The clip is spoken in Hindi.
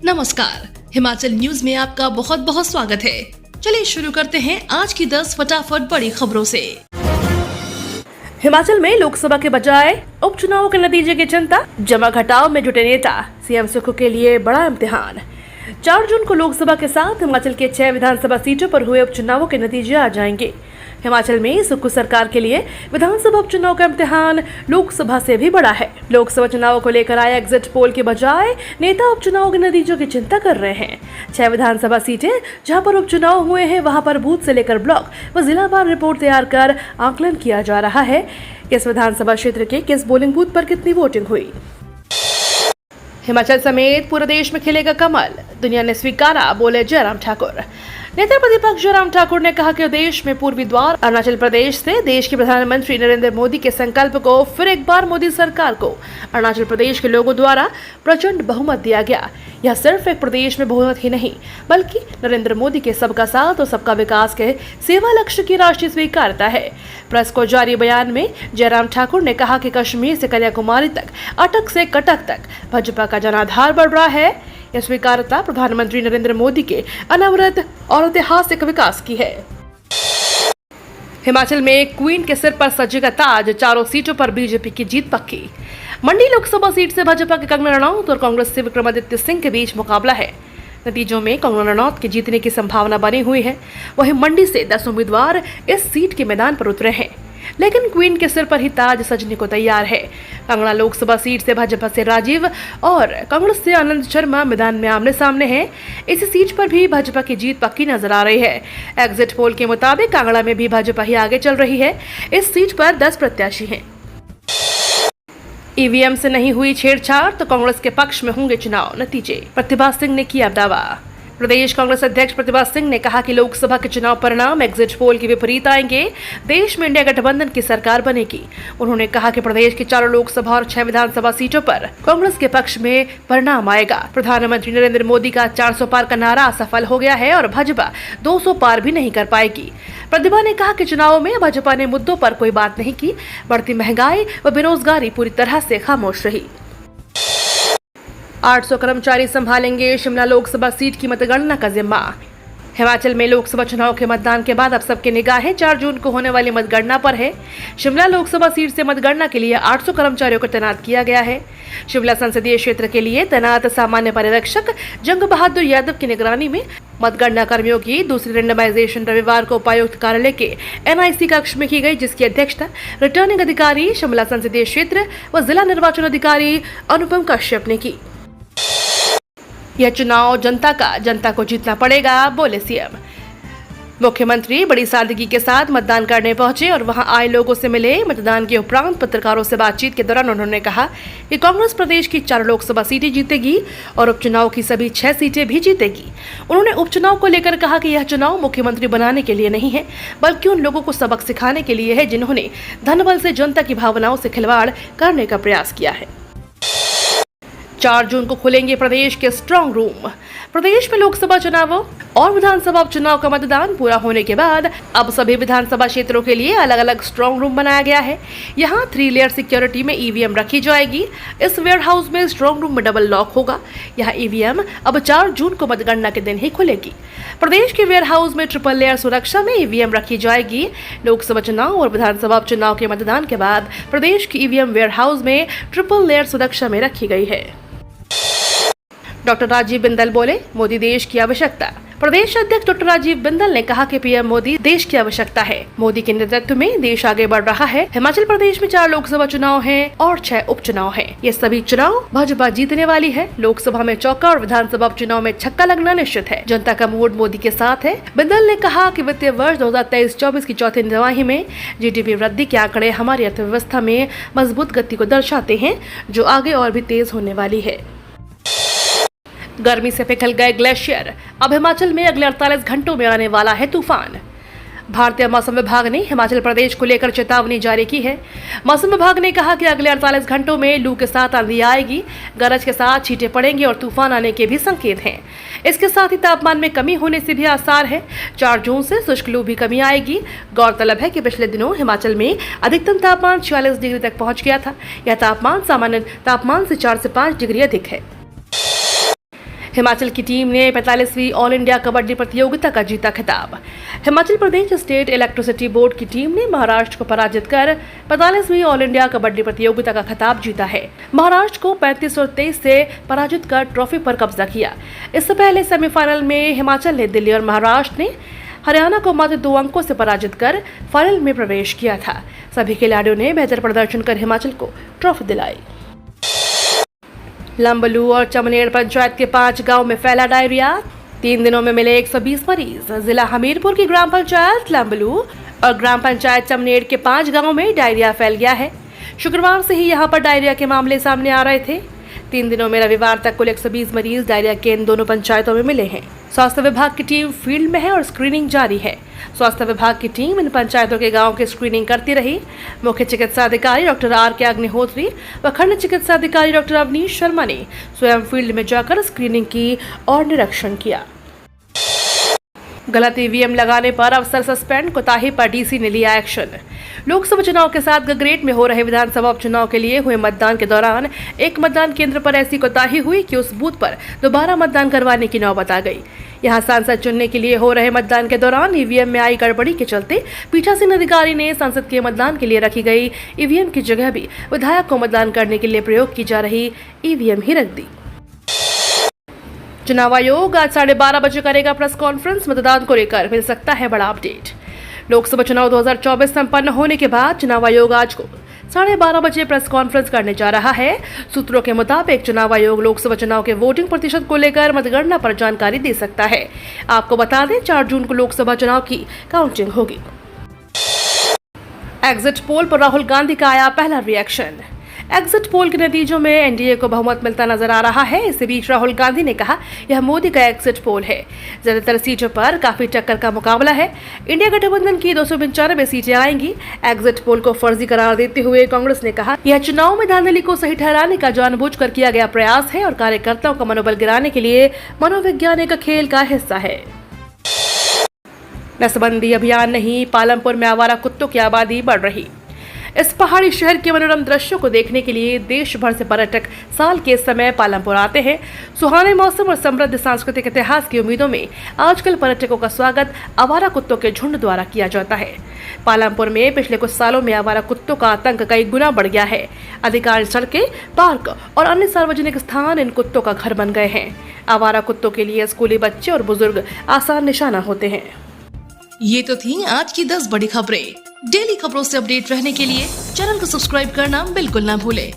नमस्कार, हिमाचल न्यूज में आपका बहुत बहुत स्वागत है। चलिए शुरू करते हैं आज की 10 फटाफट बड़ी खबरों से। हिमाचल में लोकसभा के बजाय उपचुनाव के नतीजे की चिंता, जमा घटाव में जुटे नेता, सीएम सुक्खू के लिए बड़ा इम्तिहान। 4 जून को लोकसभा के साथ हिमाचल के 6 विधानसभा सीटों पर हुए उपचुनावों के नतीजे आ जाएंगे। हिमाचल में सुक्खू सरकार के लिए विधानसभा उपचुनाव का इम्तिहान लोकसभा से भी बड़ा है। लोकसभा चुनाव को लेकर आए एग्जिट पोल के बजाय नेता उपचुनाव के नतीजों की चिंता कर रहे हैं। 6 विधानसभा सीटें जहां पर उपचुनाव हुए हैं, वहां पर बूथ से लेकर ब्लॉक व जिलावार रिपोर्ट तैयार कर आकलन किया जा रहा है। किस विधानसभा क्षेत्र के किस पोलिंग बूथ पर कितनी वोटिंग हुई। हिमाचल समेत पूरे देश में खिलेगा कमल, दुनिया ने स्वीकारा, बोले जयराम ठाकुर। नेता प्रतिपक्ष जयराम ठाकुर ने कहा कि देश में पूर्वी द्वार अरुणाचल प्रदेश से देश के प्रधानमंत्री नरेंद्र मोदी के संकल्प को फिर एक बार मोदी सरकार को अरुणाचल प्रदेश के लोगों द्वारा प्रचंड बहुमत दिया गया। यह सिर्फ एक प्रदेश में बहुमत ही नहीं, बल्कि नरेंद्र मोदी के सबका साथ और सबका विकास के सेवा लक्ष्य की राष्ट्रीय स्वीकारता है। प्रेस को जारी बयान में जयराम ठाकुर ने कहा कि कश्मीर से कन्याकुमारी तक, अटक से कटक तक भाजपा का जनाधार बढ़ रहा है। यह स्वीकारता प्रधानमंत्री नरेंद्र मोदी के अनवरत और ऐतिहासिक विकास की है। हिमाचल में क्वीन के सिर पर सजेगा ताज, 4 सीटों पर बीजेपी की जीत पक्की। मंडी लोकसभा सीट से भाजपा के कंगना रनौत और कांग्रेस से विक्रमादित्य सिंह के बीच मुकाबला है। नतीजों में कंगना रनौत के जीतने की संभावना बनी हुई है। वहीं मंडी से 10 उम्मीदवार इस सीट के मैदान पर उतरे हैं, लेकिन क्वीन के सिर पर ही ताज सजने को तैयार है। कांगड़ा लोकसभा सीट से भाजपा से राजीव और कांग्रेस से आनंद शर्मा मैदान में आमने सामने हैं। इसी सीट पर भी भाजपा की जीत पक्की नजर आ रही है। एग्जिट पोल के मुताबिक कांगड़ा में भी भाजपा ही आगे चल रही है। इस सीट पर 10 प्रत्याशी हैं। ईवीएम से नहीं हुई छेड़छाड़ तो कांग्रेस के पक्ष में होंगे चुनाव नतीजे, प्रतिभा सिंह ने किया दावा। प्रदेश कांग्रेस अध्यक्ष प्रतिभा सिंह ने कहा कि लोकसभा के चुनाव परिणाम एग्जिट पोल के विपरीत आएंगे। देश में इंडिया गठबंधन की सरकार बनेगी। उन्होंने कहा कि प्रदेश की 4 लोकसभा और 6 विधानसभा सीटों पर कांग्रेस के पक्ष में परिणाम आएगा। प्रधानमंत्री नरेंद्र मोदी का 400 पार का नारा असफल हो गया है और भाजपा 200 पार भी नहीं कर पाएगी। प्रतिभा ने कहा कि चुनाव में भाजपा ने मुद्दों पर कोई बात नहीं की। बढ़ती महंगाई व बेरोजगारी पूरी तरह से खामोश रही। 800 कर्मचारी संभालेंगे शिमला लोकसभा सीट की मतगणना का जिम्मा। हिमाचल में लोकसभा चुनाव के मतदान के बाद अब सबकी निगाहें 4 जून को होने वाली मतगणना पर है। शिमला लोकसभा सीट से मतगणना के लिए 800 कर्मचारियों को तैनात किया गया है। शिमला संसदीय क्षेत्र के लिए तैनात सामान्य पर्यवेक्षक जंग बहादुर यादव की निगरानी में मतगणना कर्मियों की दूसरी रेंडमाइजेशन रविवार को उपायुक्त कार्यालय के NIC कक्ष में की गई, जिसकी अध्यक्षता रिटर्निंग अधिकारी शिमला संसदीय क्षेत्र व जिला निर्वाचन अधिकारी अनुपम कश्यप ने की। यह चुनाव जनता को जीतना पड़ेगा, बोले सीएम। मुख्यमंत्री बड़ी सादगी के साथ मतदान करने पहुंचे और वहां आए लोगों से मिले। मतदान के उपरांत पत्रकारों से बातचीत के दौरान उन्होंने कहा कि कांग्रेस प्रदेश की 4 लोकसभा सीटें जीतेगी और उपचुनाव की सभी 6 सीटें भी जीतेगी। उन्होंने उपचुनाव को लेकर कहा कि यह चुनाव मुख्यमंत्री बनाने के लिए नहीं है, बल्कि उन लोगों को सबक सिखाने के लिए है जिन्होंने धनबल से जनता की भावनाओं से खिलवाड़ करने का प्रयास किया है। 4 जून को खुलेंगे प्रदेश के स्ट्रांग रूम। प्रदेश में लोकसभा चुनावों और विधानसभा उपचुनाव का मतदान पूरा होने के बाद अब सभी विधानसभा क्षेत्रों के लिए अलग अलग स्ट्रांग रूम बनाया गया है। यहाँ 3 लेयर सिक्योरिटी में ईवीएम रखी जाएगी। इस वेयर हाउस में स्ट्रांग रूम में डबल लॉक होगा। यहाँ ईवीएम अब 4 जून को मतगणना के दिन ही खुलेगी। प्रदेश के वेयर हाउस में ट्रिपल लेयर सुरक्षा में ईवीएम रखी जाएगी। लोकसभा चुनाव और विधानसभा उपचुनाव के मतदान के बाद प्रदेश की ईवीएम वेयर हाउस में ट्रिपल लेयर सुरक्षा में रखी गई है। डॉक्टर राजीव बिंदल बोले, मोदी देश की आवश्यकता। प्रदेश अध्यक्ष डॉक्टर राजीव बिंदल ने कहा कि पीएम मोदी देश की आवश्यकता है। मोदी के नेतृत्व में देश आगे बढ़ रहा है। हिमाचल प्रदेश में 4 लोकसभा चुनाव हैं और 6 उपचुनाव हैं। ये सभी चुनाव भाजपा जीतने वाली है। लोकसभा में चौका और विधानसभा उपचुनाव में छक्का लगना निश्चित है। जनता का मूड मोदी के साथ है। बिंदल ने कहा कि वित्तीय वर्ष 2023-24 की चौथी तिमाही में जीडीपी वृद्धि के आंकड़े हमारी अर्थव्यवस्था में मजबूत गति को दर्शाते हैं, जो आगे और भी तेज होने वाली है। गर्मी से पिघल गए ग्लेशियर, अब हिमाचल में अगले 48 घंटों में आने वाला है तूफान। भारतीय मौसम विभाग ने हिमाचल प्रदेश को लेकर चेतावनी जारी की है। मौसम विभाग ने कहा कि अगले 48 घंटों में लू के साथ आंधी आएगी, गरज के साथ छींटे पड़ेंगे और तूफान आने के भी संकेत हैं। इसके साथ ही तापमान में कमी होने से भी आसार है। 4 जून से शुष्क लू भी कमी आएगी। गौरतलब है कि पिछले दिनों हिमाचल में अधिकतम तापमान 46 डिग्री तक पहुंच गया था। यह तापमान सामान्य तापमान से 4 से 5 डिग्री अधिक है। हिमाचल की टीम ने 45वीं ऑल इंडिया कबड्डी प्रतियोगिता का जीता खिताब। Himachal Pradesh state electricity board की टीम ने महाराष्ट्र को पराजित कर 45वीं ऑल इंडिया कबड्डी प्रतियोगिता का खिताब जीता है। महाराष्ट्र को 35 और 23 से पराजित कर ट्रॉफी पर कब्जा किया। इससे पहले सेमीफाइनल में हिमाचल ने दिल्ली और महाराष्ट्र ने हरियाणा को मात्र 2 अंकों से पराजित कर फाइनल में प्रवेश किया था। सभी खिलाड़ियों ने बेहतर प्रदर्शन कर हिमाचल को ट्रॉफी दिलाई। लंबलू और चमनेर पंचायत के 5 गांव में फैला डायरिया। 3 दिनों में मिले 120 मरीज। जिला हमीरपुर की ग्राम पंचायत लंबलू और ग्राम पंचायत चमनेर के 5 गांवों में डायरिया फैल गया है। शुक्रवार से ही यहां पर डायरिया के मामले सामने आ रहे थे। 3 दिनों में रविवार तक कुल 120 मरीज डायरिया के इन दोनों पंचायतों में मिले हैं। स्वास्थ्य विभाग की टीम फील्ड में है और स्क्रीनिंग जारी है। स्वास्थ्य विभाग की टीम इन पंचायतों के गांव की स्क्रीनिंग करती रही। मुख्य चिकित्सा अधिकारी डॉक्टर R.K. अग्निहोत्री व खंड चिकित्सा अधिकारी डॉक्टर अवनीश शर्मा ने स्वयं फील्ड में जाकर स्क्रीनिंग की और निरीक्षण किया। गलत ईवीएम लगाने पर अफसर सस्पेंड, कोताही पर डीसी ने लिया एक्शन। लोकसभा चुनाव के साथ गगरेट में हो रहे विधानसभा उपचुनाव के लिए हुए मतदान के दौरान एक मतदान केंद्र पर ऐसी कोताही हुई कि उस बूथ पर दोबारा मतदान करवाने की नौबत आ गई। यहां सांसद चुनने के लिए हो रहे मतदान के दौरान ईवीएम में आई गड़बड़ी के चलते पीठासीन अधिकारी ने संसद के मतदान के लिए रखी गई ईवीएम की जगह भी विधायक को मतदान करने के लिए प्रयोग की जा रही ईवीएम ही रख दी। चुनाव आयोग आज 12:30 बजे करेगा प्रेस कॉन्फ्रेंस। मतदान को लेकर मिल सकता है बड़ा अपडेट। लोकसभा चुनाव 2024 संपन्न होने के बाद चुनाव आयोग आज को 12:30 बजे प्रेस कॉन्फ्रेंस करने जा रहा है। सूत्रों के मुताबिक चुनाव आयोग लोकसभा चुनाव के वोटिंग प्रतिशत को लेकर मतगणना पर जानकारी दे सकता है। आपको बता दें 4 जून को लोकसभा चुनाव की काउंटिंग होगी। एग्जिट पोल पर राहुल गांधी का आया पहला रिएक्शन। एग्जिट पोल के नतीजों में एनडीए को बहुमत मिलता नजर आ रहा है। इसी बीच राहुल गांधी ने कहा यह मोदी का एग्जिट पोल है। ज्यादातर सीटों पर काफी टक्कर का मुकाबला है। इंडिया गठबंधन की 295 सीटें आएंगी। एग्जिट पोल को फर्जी करार देते हुए कांग्रेस ने कहा यह चुनाव में धांधली को सही ठहराने का जानबूझकर किया गया प्रयास है और कार्यकर्ताओं का मनोबल गिराने के लिए मनोवैज्ञानिक खेल का हिस्सा है। नसबंदी अभियान नहीं, पालमपुर में आवारा कुत्तों की आबादी बढ़ रही। इस पहाड़ी शहर के मनोरम दृश्यों को देखने के लिए देश भर से पर्यटक साल के समय पालमपुर आते हैं। सुहाने मौसम और समृद्ध सांस्कृतिक इतिहास की उम्मीदों में आजकल पर्यटकों का स्वागत आवारा कुत्तों के झुंड द्वारा किया जाता है। पालमपुर में पिछले कुछ सालों में आवारा कुत्तों का आतंक कई गुना बढ़ गया है। अधिकांश सड़कें, पार्क और अन्य सार्वजनिक स्थान इन कुत्तों का घर बन गए हैं। आवारा कुत्तों के लिए स्कूली बच्चे और बुजुर्ग आसान निशाना होते हैं। ये तो थी आज की 10 बड़ी खबरें। डेली खबरों से अपडेट रहने के लिए चैनल को सब्सक्राइब करना बिल्कुल ना भूलें।